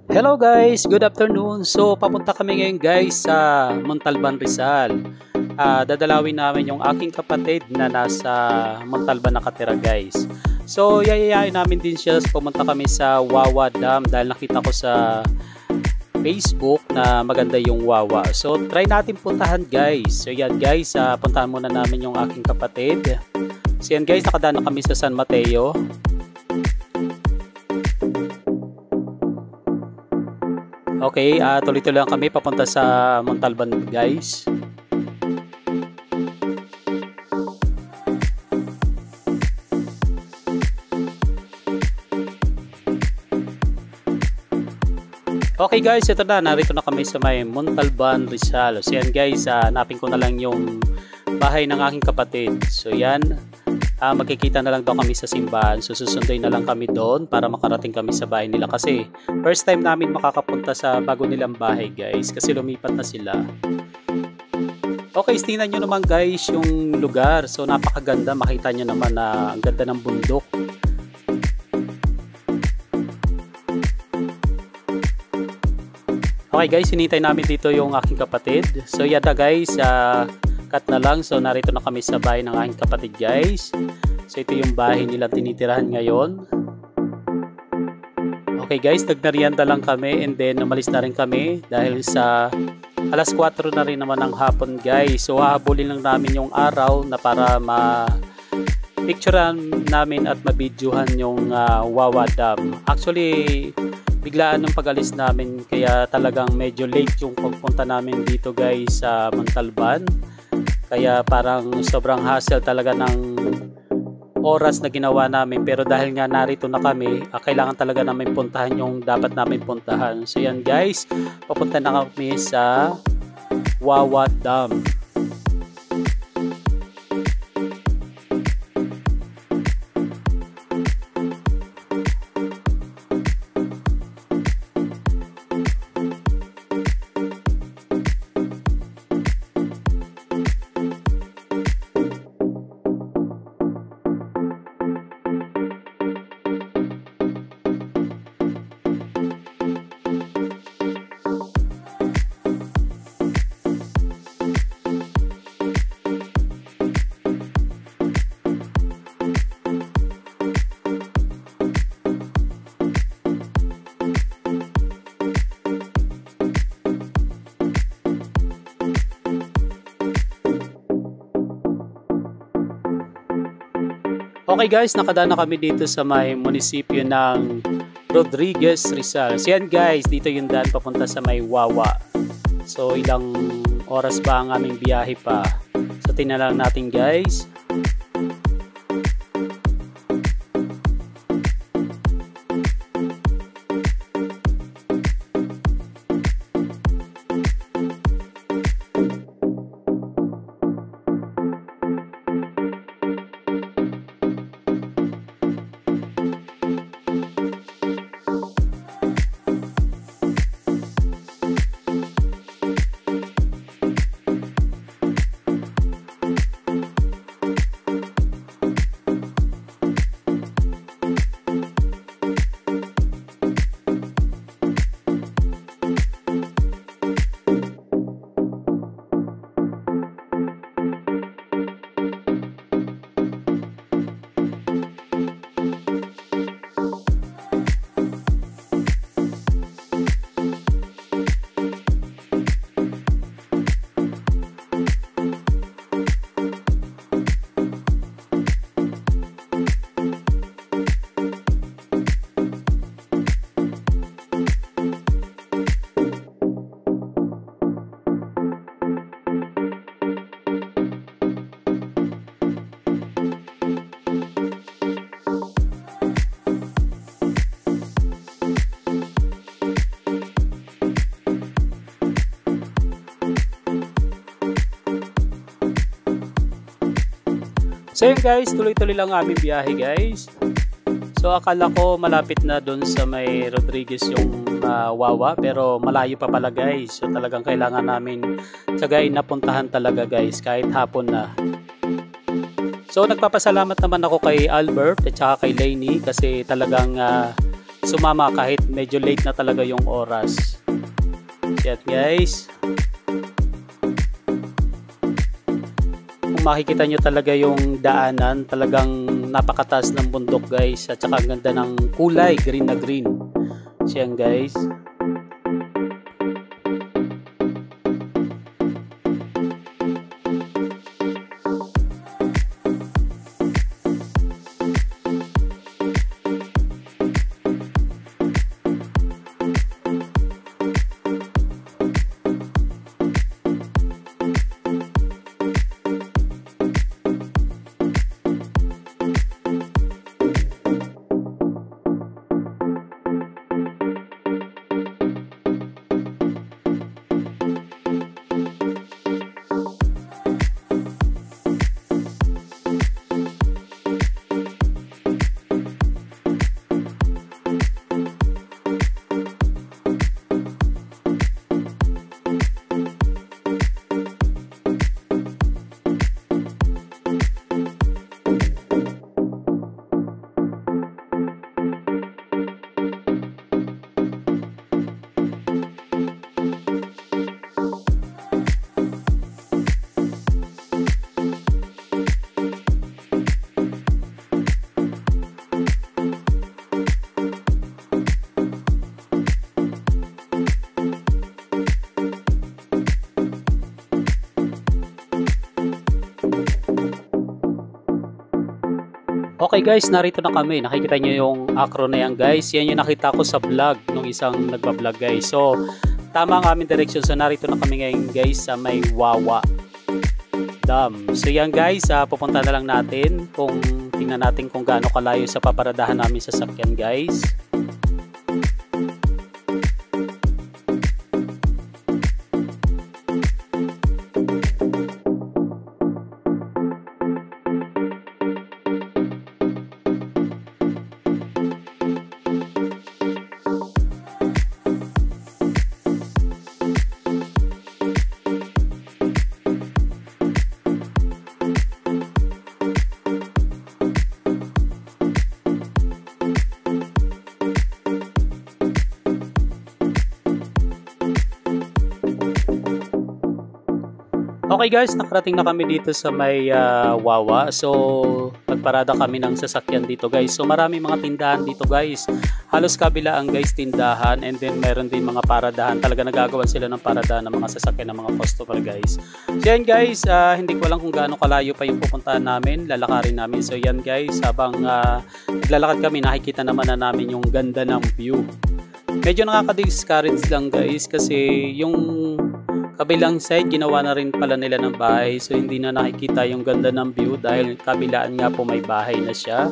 Hello guys, good afternoon. So papunta kami ngayon guys sa Montalban, Rizal. Dadalawin namin yung aking kapatid na nasa Montalban nakatira guys. So yayayain namin din siya, pumunta kami sa Wawa Dam dahil nakita ko sa Facebook na maganda yung Wawa. So try natin puntahan guys. So yan guys, puntahan muna namin yung aking kapatid. So yan guys, nakadaan na kami sa San Mateo. Okay, tuloy-tuloy lang kami papunta sa Montalban guys. Okay guys, ito na, narito na kami sa may Montalban, Rizal. So yan guys, hanapin ko na lang yung bahay ng aking kapatid. So yan, magkikita na lang daw kami sa simbahan. So susunduin na lang kami doon para makarating kami sa bahay nila. Kasi first time namin makakapunta sa bago nilang bahay guys. Kasi lumipat na sila. Okay, tingnan nyo naman guys yung lugar. So napakaganda. Makita nyo naman na ang ganda ng bundok. Okay guys, hinintay namin dito yung aking kapatid. So yada guys, cut na lang. So narito na kami sa bahay ng aking kapatid guys. So ito yung bahay nila tinitirahan ngayon. Okay guys, nagmerienda lang kami and then umalis na rin kami dahil sa alas 4 na rin naman ng hapon guys. So hahabulin lang namin yung araw na para ma-picturean namin at ma-videohan yung Wawa Dam. Actually, biglaan ng pag-alis namin kaya talagang medyo late yung pagpunta namin dito guys sa Montalban. Kaya parang sobrang hassle talaga ng oras na ginawa namin. Pero dahil nga narito na kami, kailangan talaga namin puntahan yung dapat namin puntahan. So yan guys, papunta na kami sa Wawa Dam. Okay guys, nakadaan na kami dito sa may munisipyo ng Rodriguez, Rizal. So yan guys, dito yung daan papunta sa may Wawa. So ilang oras ba ang aming biyahe pa? So tingnan lang natin guys. So yun guys, tuloy-tuloy lang aming biyahe guys. So akala ko malapit na doon sa may Rodriguez yung Wawa, pero malayo pa pala guys. So talagang kailangan namin tsagain na puntahan talaga guys kahit hapon na. So nagpapasalamat naman ako kay Albert at saka kay Lainey kasi talagang sumama kahit medyo late na talaga yung oras. Yan guys. Kung makikita nyo talaga yung daanan, talagang napakataas ng bundok guys, at saka ang ganda ng kulay, green na green. So yan guys. Okay guys, narito na kami. Nakikita nyo yung acro na yan guys. Yan yung nakita ko sa vlog nung isang nagbablog guys. So, tama ang aming direction. So, narito na kami ngayon guys sa may Wawa Dam. So, yan guys, pupunta na lang natin kung tingnan natin kung gaano kalayo sa paparadahan namin sa sakyan guys. Okay guys, nakarating na kami dito sa may Wawa. So, nagparada kami ng sasakyan dito guys. So, marami mga tindahan dito guys. Halos kabilaan guys tindahan, and then meron din mga paradahan. Talaga nagagawan sila ng paradahan ng mga sasakyan ng mga customer guys. So, yan guys, hindi ko alam kung gaano kalayo pa yung pupuntahan namin, lalakarin namin. So, yan guys, habang naglalakad kami, nakikita naman na namin yung ganda ng view. Medyo nakaka-discourage lang guys kasi yung kabilang side ginawa na rin pala nila ng bahay, so hindi na nakikita yung ganda ng view dahil kabilaan nga po may bahay na siya.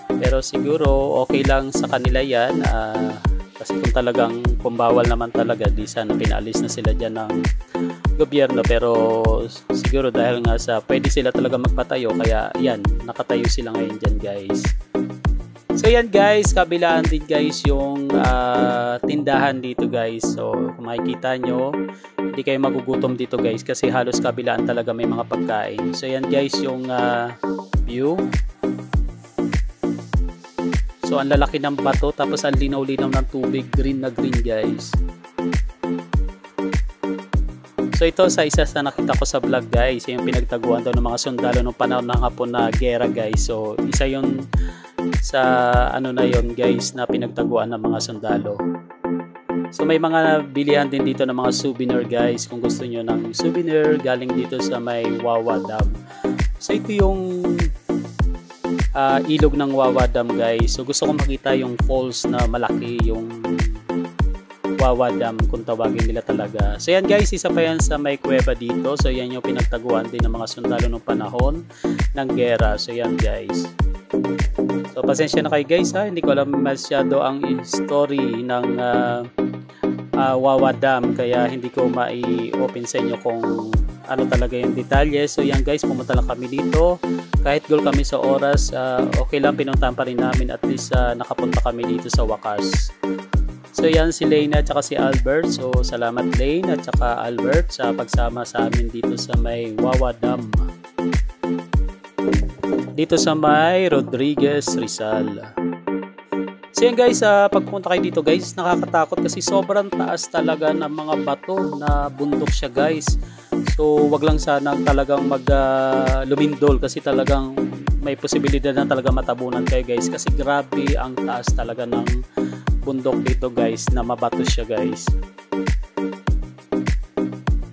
Pero siguro okay lang sa kanila yan, kasi kung talagang pumbawal naman talaga, di sana pinaalis na sila dyan ng gobyerno. Pero siguro dahil nga sa pwede sila talaga magpatayo, kaya yan, nakatayo sila ngayon dyan guys. So yan guys, kabilaan din guys yung tindahan dito guys. So kung makikita nyo, hindi kayo magugutom dito guys kasi halos kabilaan talaga may mga pagkain. So yan guys yung view. So ang lalaki ng bato, tapos ang linaw-linaw ng tubig, green na green guys. So ito sa isa sa nakita ko sa vlog guys, yung pinagtaguan daw ng mga sundalo nung panahon ng hapon na gera guys. So isa yun sa ano na yon guys na pinagtaguan ng mga sundalo. So may mga bilihan din dito ng mga souvenir guys kung gusto nyo ng souvenir galing dito sa may Wawa Dam. So ito yung ilog ng Wawa Dam guys. So gusto ko makita yung falls na malaki, yung Wawa Dam kung tawagin nila talaga. So yan guys, isa pa yan sa may kuweba dito. So yan yung pinagtaguan din ng mga sundalo ng panahon ng gera. So yan guys. So pasensya na kayo guys ha, hindi ko alam masyado ang story ng Wawa Dam, kaya hindi ko mai-open sa inyo kung ano talaga yung detalye. So yan guys, pumunta lang kami dito. Kahit goal kami sa oras, okay lang, pinuntahan pa rin namin, at least nakapunta kami dito sa wakas. So yan si Lane at saka si Albert. So salamat Lane at saka Albert sa pagsama sa amin dito sa may Wawa Dam, dito sa may Rodriguez, Rizal. So yan guys, pagpunta kayo dito guys, nakakatakot kasi sobrang taas talaga ng mga bato na bundok siya guys. So wag lang sanang talagang lumindol kasi talagang may posibilidad na talaga matabunan kayo guys, kasi grabe ang taas talaga ng bundok dito guys, na mabato siya guys.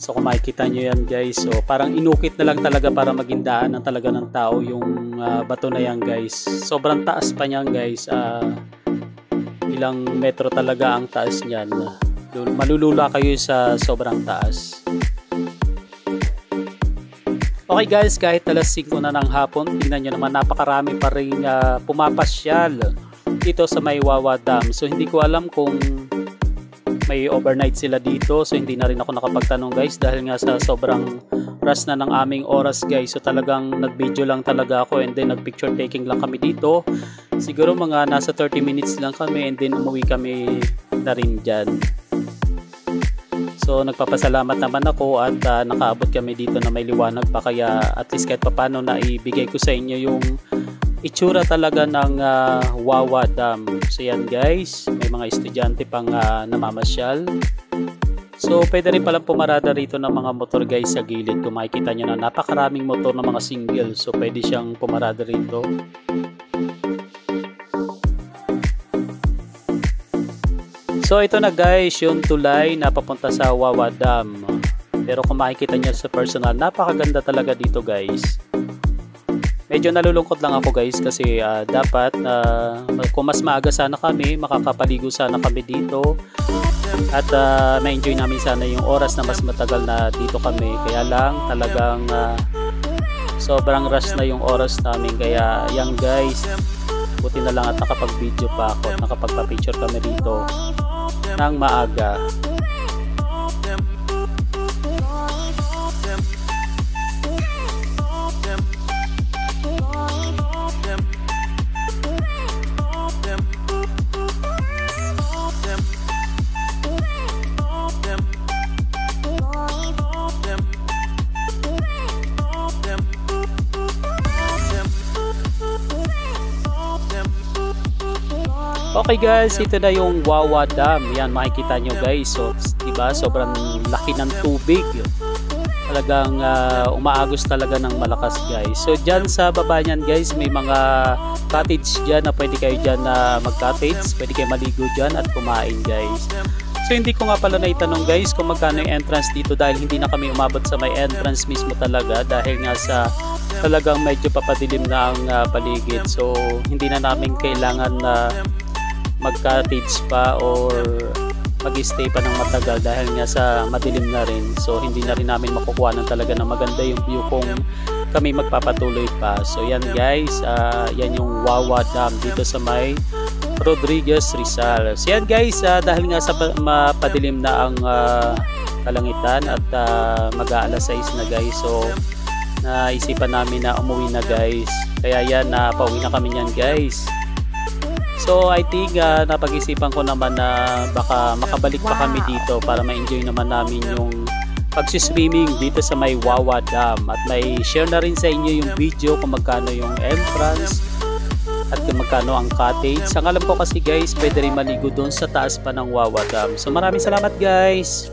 So kung makikita nyo yan guys, so parang inukit na lang talaga para maging daanan talaga ng tao yung bato na yan guys. Sobrang taas pa niyan guys, ilang metro talaga ang taas niyan. Malulula kayo sa sobrang taas. Okay guys, kahit alas 5 na ng hapon, tingnan nyo naman, napakarami pa rin pumapasyal dito sa may Wawa Dam. So hindi ko alam kung may overnight sila dito, so hindi na rin ako nakapagtanong guys dahil nga sa sobrang rush na ng aming oras guys. So talagang nag-video lang talaga ako and then nag-picture taking lang kami dito. Siguro mga nasa 30 minutes lang kami and then umuwi kami na rin dyan. So nagpapasalamat naman ako at nakaabot kami dito na may liwanag pa, kaya at least kahit papano na ibigay ko sa inyo yung itsura talaga ng Wawa Dam. So yan guys, may mga estudyante pang namamasyal. So pwede rin palang pumarada rito ng mga motor guys sa gilid. Kung makikita nyo na napakaraming motor ng mga single, so pwede siyang pumarada rito. So ito na guys, yung tulay na papunta sa Wawa Dam. Pero kung makikita nyo sa personal, napakaganda talaga dito guys. Medyo nalulungkot lang ako guys kasi dapat kung mas maaga sana kami, makakapaligo sana kami dito. At ma-enjoy namin sana yung oras na mas matagal na dito kami. Kaya lang talagang sobrang rush na yung oras namin. Kaya yan guys, buti na lang at nakapag-video pa ako at nakapagpa-picture kami rito ng maaga. Okay guys, ito na yung Wawa Dam. Yan, makikita nyo guys. So, diba, sobrang laki ng tubig. Talagang umaagos talaga ng malakas guys. So, dyan sa baba nyan guys, may mga cottage dyan na pwede kayo dyan na mag-cottage. Pwede kayo maligo dyan at kumain guys. So, hindi ko nga pala naitanong guys kung magkano yung entrance dito dahil hindi na kami umabot sa may entrance mismo talaga dahil nga sa talagang medyo papadilim na ang paligid. So, hindi na namin kailangan na mag-cottage pa or mag-stay pa ng matagal dahil nga sa madilim na rin. So hindi na rin namin makukuha ng talaga na maganda yung view kung kami magpapatuloy pa. So yan guys, yan yung Wawa Dam dito sa may Rodriguez, Rizal. So yan guys, dahil nga sa mapadilim na ang kalangitan at mag-aalas 6 na guys. So naisipan namin na umuwi na guys. Kaya yan, pauwi na kami niyan guys. So I think napag-isipan ko naman na baka makabalik pa kami dito para ma-enjoy naman namin yung pag-swimming dito sa may Wawa Dam. At may share na rin sa inyo yung video kung magkano yung entrance at kung magkano ang cottage. Ang alam ko kasi guys, pwede rin maligo doon sa taas pa ng Wawa Dam. So maraming salamat guys!